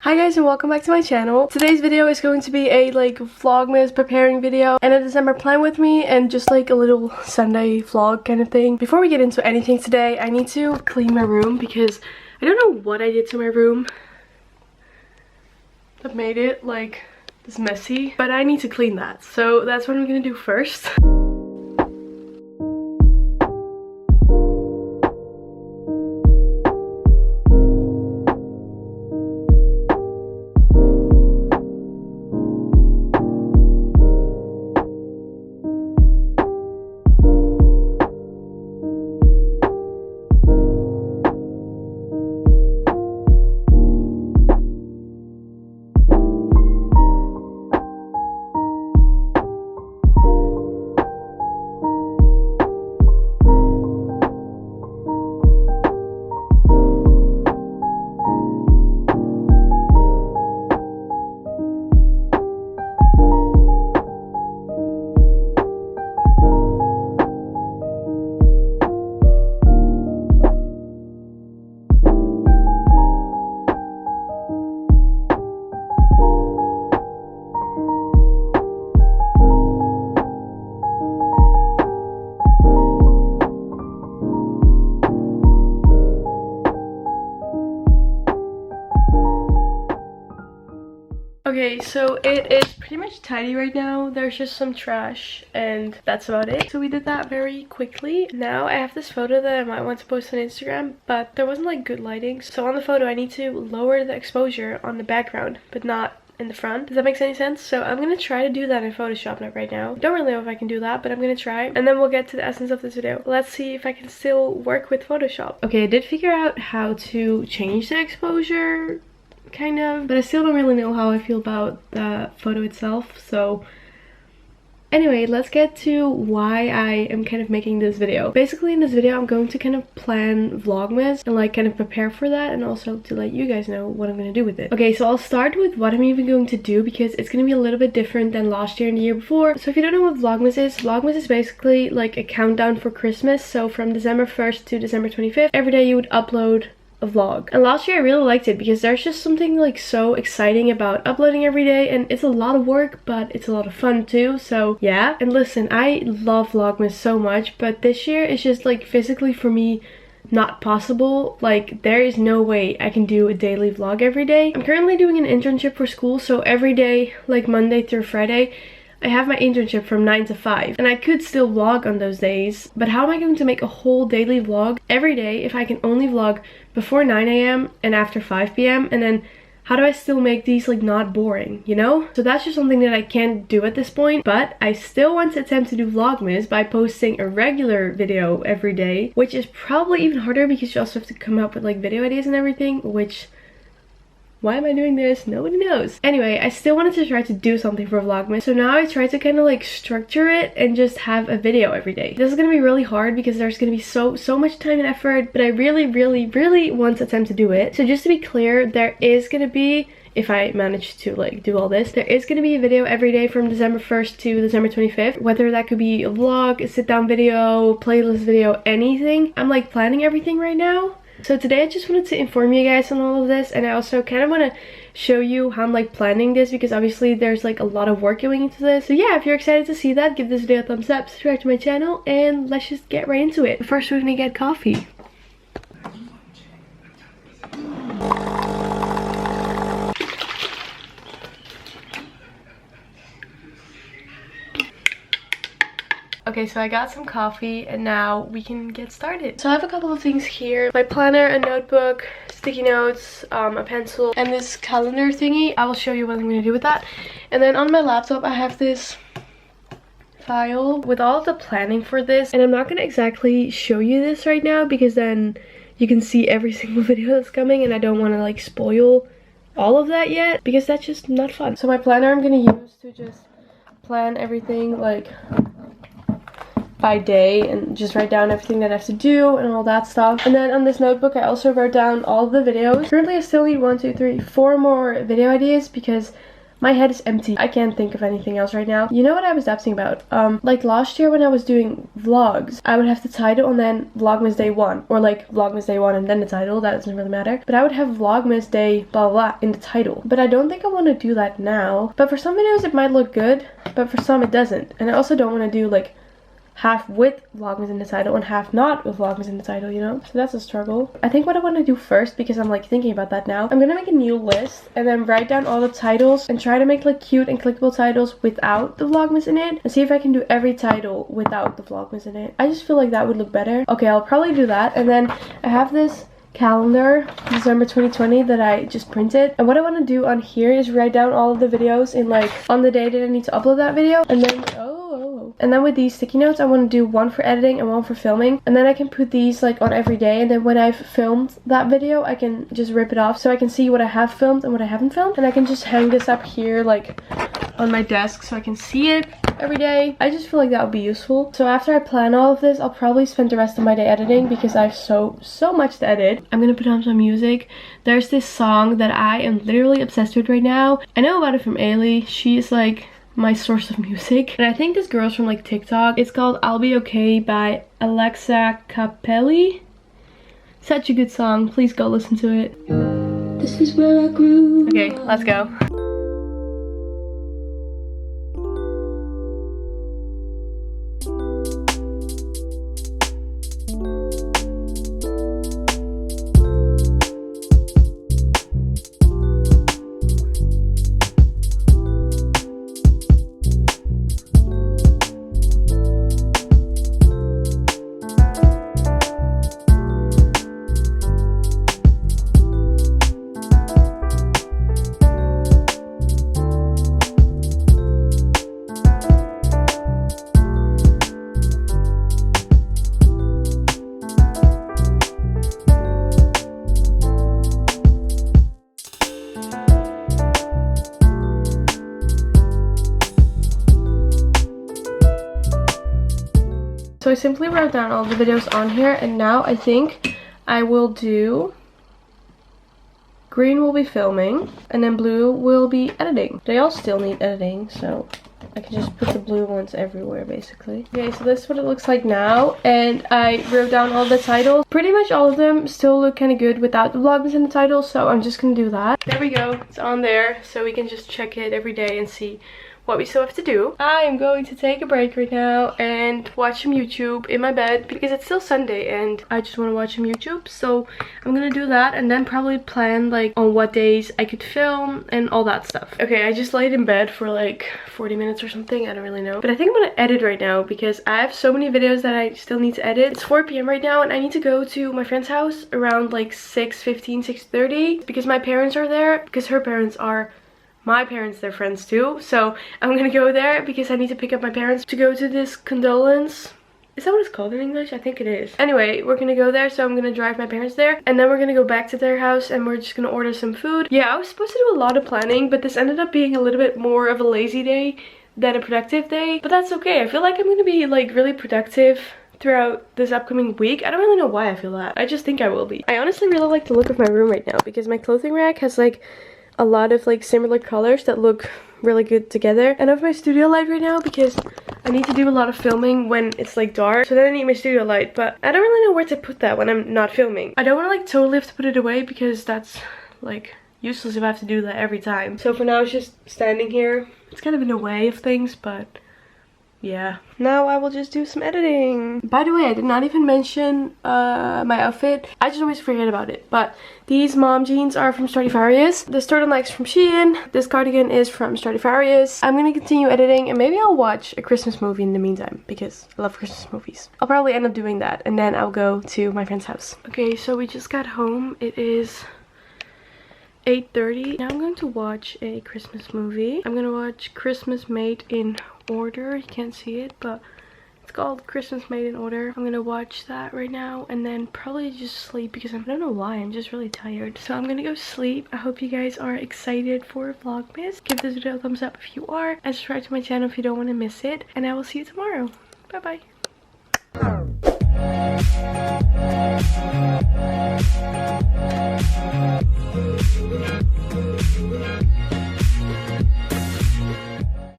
Hi guys and welcome back to my channel. Today's video is going to be a Vlogmas preparing video and a December plan with me and just like a little Sunday vlog kind of thing. Before we get into anything today, I need to clean my room because I don't know what I did to my room that made it like this messy, but I need to clean that. So that's what I'm gonna do first. Okay, so it is pretty much tidy right now. There's just some trash and that's about it. So we did that very quickly. Now I have this photo that I might want to post on Instagram, but there wasn't like good lighting. So on the photo I need to lower the exposure on the background, but not in the front. Does that make any sense? So I'm gonna try to do that in Photoshop right now. Don't really know if I can do that, but I'm gonna try. And then we'll get to the essence of this video. Let's see if I can still work with Photoshop. Okay, I did figure out how to change the exposure, kind of, but I still don't really know how I feel about the photo itself. So anyway, let's get to why I am kind of making this video. Basically in this video I'm going to kind of plan Vlogmas and like kind of prepare for that, and also to let you guys know what I'm going to do with it. Okay, so I'll start with what I'm even going to do because it's going to be a little bit different than last year and the year before. So if you don't know what Vlogmas is basically like a countdown for Christmas. So from December 1st to December 25th, every day you would upload a vlog. And last year I really liked it because there's just something like so exciting about uploading every day, and it's a lot of work but it's a lot of fun too. So yeah, and listen, I love Vlogmas so much, but this year it's just like physically for me not possible. Like there is no way I can do a daily vlog every day. I'm currently doing an internship for school, so every day like Monday through Friday I have my internship from 9 to 5 and I could still vlog on those days, but how am I going to make a whole daily vlog every day if I can only vlog before 9 AM and after 5 PM? And then how do I still make these like not boring, you know? So that's just something that I can't do at this point, but I still want to attempt to do Vlogmas by posting a regular video every day, which is probably even harder because you also have to come up with like video ideas and everything, which, why am I doing this? Nobody knows. Anyway, I still wanted to try to do something for Vlogmas. So now I try to kind of like structure it and just have a video every day. This is going to be really hard because there's going to be so much time and effort, but I really want to attempt to do it. So just to be clear, there is going to be, if I manage to like do all this, there is going to be a video every day from December 1st to December 25th. Whether that could be a vlog, a sit down video, playlist video, anything. I'm like planning everything right now. So today I just wanted to inform you guys on all of this, and I also kind of want to show you how I'm like planning this because obviously there's like a lot of work going into this. So yeah, if you're excited to see that, give this video a thumbs up, subscribe to my channel, and let's just get right into it. First we're gonna get coffee. Okay, so I got some coffee and now we can get started. So I have a couple of things here. My planner, a notebook, sticky notes, a pencil, and this calendar thingy. I will show you what I'm going to do with that. And then on my laptop I have this file with all of the planning for this. And I'm not going to exactly show you this right now because then you can see every single video that's coming, and I don't want to like spoil all of that yet because that's just not fun. So my planner I'm going to use to just plan everything like by day and just write down everything that I have to do and all that stuff. And then on this notebook I also wrote down all the videos. Currently I still need 4 more video ideas because My head is empty. I can't think of anything else right now. You know what I was dapping about? Like last year when I was doing vlogs, I would have the title and then Vlogmas day 1. Or like Vlogmas day 1 and then the title. That doesn't really matter. But I would have Vlogmas day blah blah in the title. But I don't think I want to do that now. But for some videos it might look good. But for some it doesn't. And I also don't want to do like half with Vlogmas in the title and half not with Vlogmas in the title, you know? So that's a struggle. I think what I want to do first, because I'm like thinking about that now, I'm gonna make a new list and then write down all the titles and try to make like cute and clickable titles without the Vlogmas in it and see if I can do every title without the Vlogmas in it. I just feel like that would look better. Okay, I'll probably do that. And then I have this calendar, December 2020, that I just printed, and what I want to do on here is write down all of the videos in like on the day that I need to upload that video, and then and then with these sticky notes I want to do one for editing and one for filming, and then I can put these like on every day, and then when I've filmed that video I can just rip it off so I can see what I have filmed and what I haven't filmed, and I can just hang this up here like on my desk so I can see it every day. I just feel like that would be useful. So after I plan all of this, I'll probably spend the rest of my day editing because I have so much to edit. I'm gonna put on some music. There's this song that I am literally obsessed with right now. I know about it from Ailey. She's like my source of music, and I think this girl's from like TikTok. It's called I'll Be Okay by Alexa Capelli. Such a good song. Please go listen to it. This is where I grew. Okay, let's go. So I simply wrote down all the videos on here, and now I think I will do green will be filming and then blue will be editing. They all still need editing, so I can just put the blue ones everywhere basically. Okay, so this is what it looks like now, and I wrote down all the titles. Pretty much all of them still look kind of good without the Vlogmas in the title, so I'm just gonna do that. There we go, it's on there, so we can just check it every day and see what we still have to do. I am going to take a break right now and watch some YouTube in my bed because it's still Sunday and I just want to watch some YouTube. So I'm gonna do that and then probably plan like on what days I could film and all that stuff. Okay, I just laid in bed for like 40 minutes or something. I don't really know. But I think I'm gonna edit right now because I have so many videos that I still need to edit. It's 4 p.m. right now and I need to go to my friend's house around like 6:15, 6:30 because my parents are there, because her parents are my parents, they're friends too. So I'm gonna go there because I need to pick up my parents to go to this condolence. Is that what it's called in English? I think it is. Anyway, we're gonna go there, so I'm gonna drive my parents there. And then we're gonna go back to their house and we're just gonna order some food. Yeah, I was supposed to do a lot of planning, but this ended up being a little bit more of a lazy day than a productive day. But that's okay. I feel like I'm gonna be like really productive throughout this upcoming week. I don't really know why I feel that. I just think I will be. I honestly really like the look of my room right now because my clothing rack has like a lot of like similar colors that look really good together. And I have my studio light right now because I need to do a lot of filming when it's like dark, so then I need my studio light, but I don't really know where to put that when I'm not filming. I don't want to like totally have to put it away because that's like useless if I have to do that every time. So for now it's just standing here. It's kind of in the way of things, but yeah. Now I will just do some editing. By the way, I did not even mention my outfit. I just always forget about it. But these mom jeans are from Stradivarius. This turtleneck's from Shein. This cardigan is from Stradivarius. I'm gonna continue editing and maybe I'll watch a Christmas movie in the meantime because I love Christmas movies. I'll probably end up doing that and then I'll go to my friend's house. Okay, so we just got home. It is 8:30. Now I'm going to watch a Christmas movie. I'm gonna watch Christmas Made in Order. You can't see it, but it's called Christmas Made in Order. I'm gonna watch that right now and then probably just sleep because I don't know why, I'm just really tired. So I'm gonna go sleep. I hope you guys are excited for Vlogmas. Give this video a thumbs up if you are, and subscribe to my channel if you don't want to miss it, and I will see you tomorrow. Bye bye.